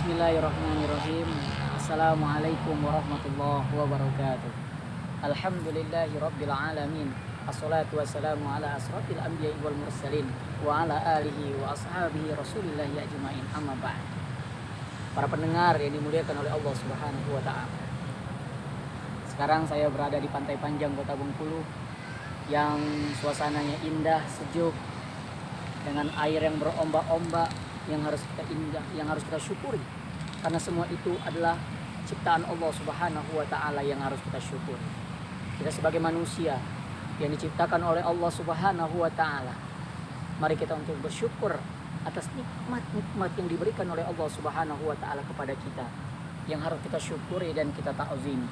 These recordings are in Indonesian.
Bismillahirrahmanirrahim. Assalamualaikum warahmatullahi wabarakatuh. Alhamdulillahi rabbil alamin. Assalatu wassalamu ala asrafil anbiya'i wal mursalin wa ala alihi wa ashabihi rasulillahi ajma'in, amma ba'd. Para pendengar yang dimuliakan oleh Allah Subhanahu wa ta'ala. Sekarang saya berada di Pantai Panjang Kota Bengkulu yang suasananya indah, sejuk, dengan air yang berombak-ombak, yang harus kita syukuri, karena semua itu adalah ciptaan Allah Subhanahu wa ta'ala yang harus kita syukuri. Kita sebagai manusia yang diciptakan oleh Allah Subhanahu wa ta'ala, mari kita untuk bersyukur atas nikmat-nikmat yang diberikan oleh Allah Subhanahu wa ta'ala kepada kita, yang harus kita syukuri dan kita ta'zim.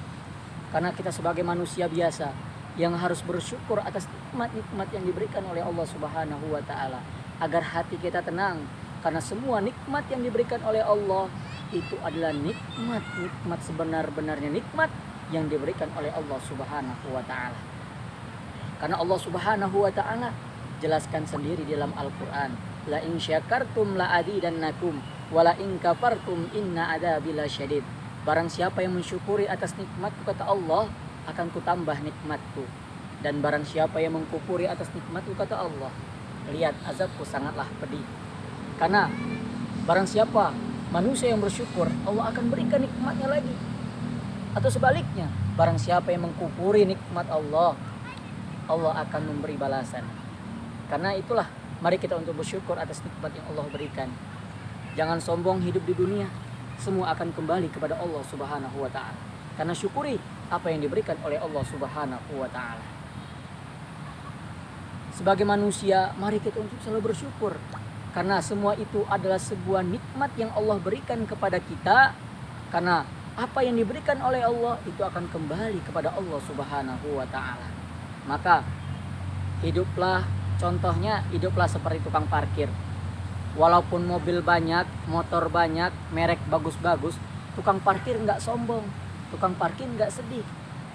Karena kita sebagai manusia biasa yang harus bersyukur atas nikmat-nikmat yang diberikan oleh Allah Subhanahu wa ta'ala, agar hati kita tenang. Karena semua nikmat yang diberikan oleh Allah itu adalah nikmat sebenar-benarnya nikmat yang diberikan oleh Allah Subhanahu wa ta'ala. Karena Allah Subhanahu wa ta'ala jelaskan sendiri dalam Al-Qur'an, la in syakartum la azidannakum wa la in kafartum inna adzabi lasyadid. Barang siapa yang mensyukuri atas nikmatku, kata Allah, akan kutambah nikmatku. Dan barang siapa yang mengkufuri atas nikmatku, kata Allah, lihat azabku sangatlah pedih. Karena barang siapa manusia yang bersyukur, Allah akan berikan nikmatnya lagi. Atau sebaliknya, barang siapa yang mengkufuri nikmat Allah, Allah akan memberi balasan. Karena itulah, mari kita untuk bersyukur atas nikmat yang Allah berikan. Jangan sombong hidup di dunia, semua akan kembali kepada Allah Subhanahu wa ta'ala. Karena syukuri apa yang diberikan oleh Allah Subhanahu wa ta'ala. Sebagai manusia, mari kita untuk selalu bersyukur. Karena semua itu adalah sebuah nikmat yang Allah berikan kepada kita. Karena apa yang diberikan oleh Allah itu akan kembali kepada Allah Subhanahu wa ta'ala. Maka hiduplah, contohnya hiduplah seperti tukang parkir. Walaupun mobil banyak, motor banyak, merek bagus-bagus, tukang parkir nggak sombong, tukang parkir nggak sedih.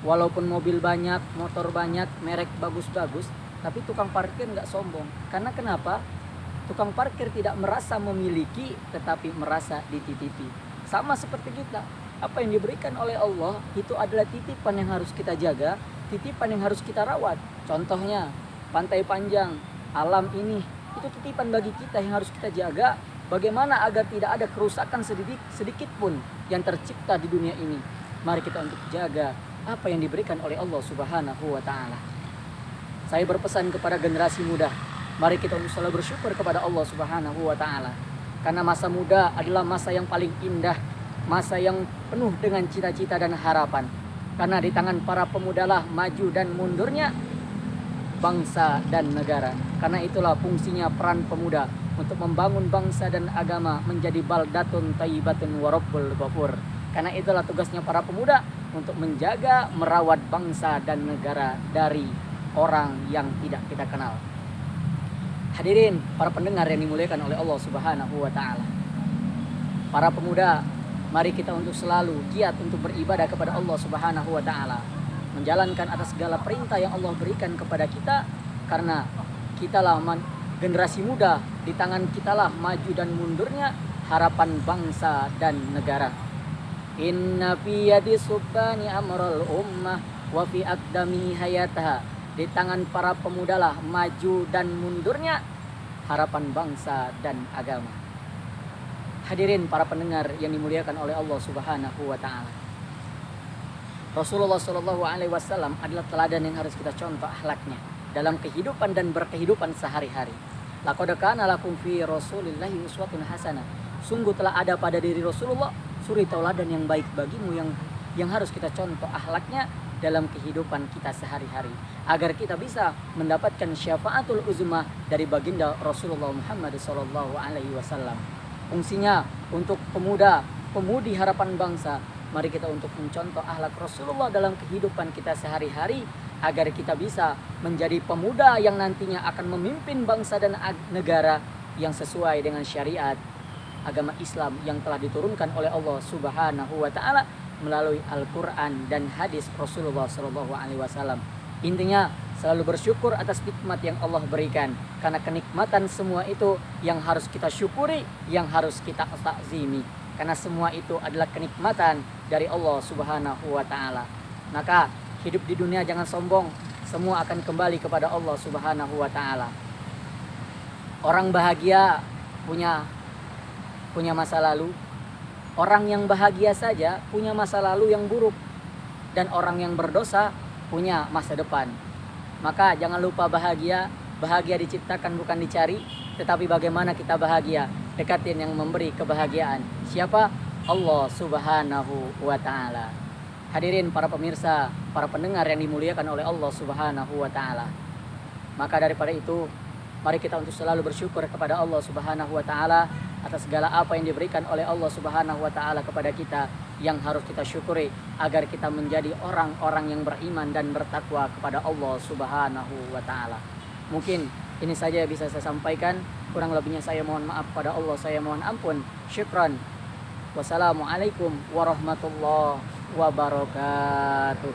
Walaupun mobil banyak, motor banyak, merek bagus-bagus, tapi tukang parkir nggak sombong. Karena kenapa? Tukang parkir tidak merasa memiliki, tetapi merasa dititipi. Sama seperti kita. Apa yang diberikan oleh Allah itu adalah titipan yang harus kita jaga, titipan yang harus kita rawat. Contohnya, Pantai Panjang, alam ini, itu titipan bagi kita yang harus kita jaga. Bagaimana agar tidak ada kerusakan sedikit pun yang tercipta di dunia ini. Mari kita untuk jaga apa yang diberikan oleh Allah Subhanahu wa ta'ala. Saya berpesan kepada generasi muda, mari kita untuk selalu bersyukur kepada Allah Subhanahu wa ta'ala. Karena masa muda adalah masa yang paling indah, masa yang penuh dengan cita-cita dan harapan. Karena di tangan para pemudalah maju dan mundurnya bangsa dan negara. Karena itulah fungsinya peran pemuda untuk membangun bangsa dan agama menjadi baldatun thayyibatun wa rabbul ghafur. Karena itulah tugasnya para pemuda untuk menjaga, merawat bangsa dan negara dari orang yang tidak kita kenal. Hadirin para pendengar yang dimuliakan oleh Allah Subhanahu wa ta'ala. Para pemuda, mari kita untuk selalu giat untuk beribadah kepada Allah Subhanahu wa ta'ala, menjalankan atas segala perintah yang Allah berikan kepada kita. Karena kitalah generasi muda, di tangan kitalah maju dan mundurnya harapan bangsa dan negara. Inna fi yadi subhani amral ummah wa fi aqdami hayataha. Di tangan para pemudalah maju dan mundurnya harapan bangsa dan agama. Hadirin para pendengar yang dimuliakan oleh Allah Subhanahu wa ta'ala. Rasulullah Shallallahu alaihi wasallam adalah teladan yang harus kita contoh akhlaknya dalam kehidupan dan berkehidupan sehari-hari. Laqad kana lakum fi Rasulillahi uswatun hasanah. Sungguh telah ada pada diri Rasulullah suri tauladan yang baik bagimu, yang harus kita contoh akhlaknya dalam kehidupan kita sehari-hari, agar kita bisa mendapatkan syafaatul uzmah dari baginda Rasulullah Muhammad sallallahu alaihi wasallam. Fungsinya untuk pemuda, pemudi harapan bangsa, mari kita untuk mencontoh akhlak Rasulullah dalam kehidupan kita sehari-hari, agar kita bisa menjadi pemuda yang nantinya akan memimpin bangsa dan negara yang sesuai dengan syariat agama Islam yang telah diturunkan oleh Allah Subhanahu wa ta'ala melalui Al-Quran dan hadis Rasulullah SAW. Intinya selalu bersyukur atas nikmat yang Allah berikan. Karena kenikmatan semua itu yang harus kita syukuri, yang harus kita takzimi. Karena semua itu adalah kenikmatan dari Allah Subhanahu wa taala. Maka hidup di dunia jangan sombong, semua akan kembali kepada Allah Subhanahu wa taala. Orang bahagia punya masa lalu. Orang yang bahagia saja punya masa lalu yang buruk, dan orang yang berdosa punya masa depan. Maka jangan lupa bahagia. Bahagia diciptakan bukan dicari, tetapi bagaimana kita bahagia. Dekatin yang memberi kebahagiaan. Siapa? Allah Subhanahu wa taala. Hadirin para pemirsa, para pendengar yang dimuliakan oleh Allah Subhanahu wa taala. Maka daripada itu, mari kita untuk selalu bersyukur kepada Allah Subhanahu wa taala atas segala apa yang diberikan oleh Allah Subhanahu wa taala kepada kita, yang harus kita syukuri agar kita menjadi orang-orang yang beriman dan bertakwa kepada Allah Subhanahu wa taala. Mungkin ini saja yang bisa saya sampaikan. Kurang lebihnya saya mohon maaf pada Allah, saya mohon ampun. Syukran. Wassalamualaikum warahmatullahi wabarakatuh.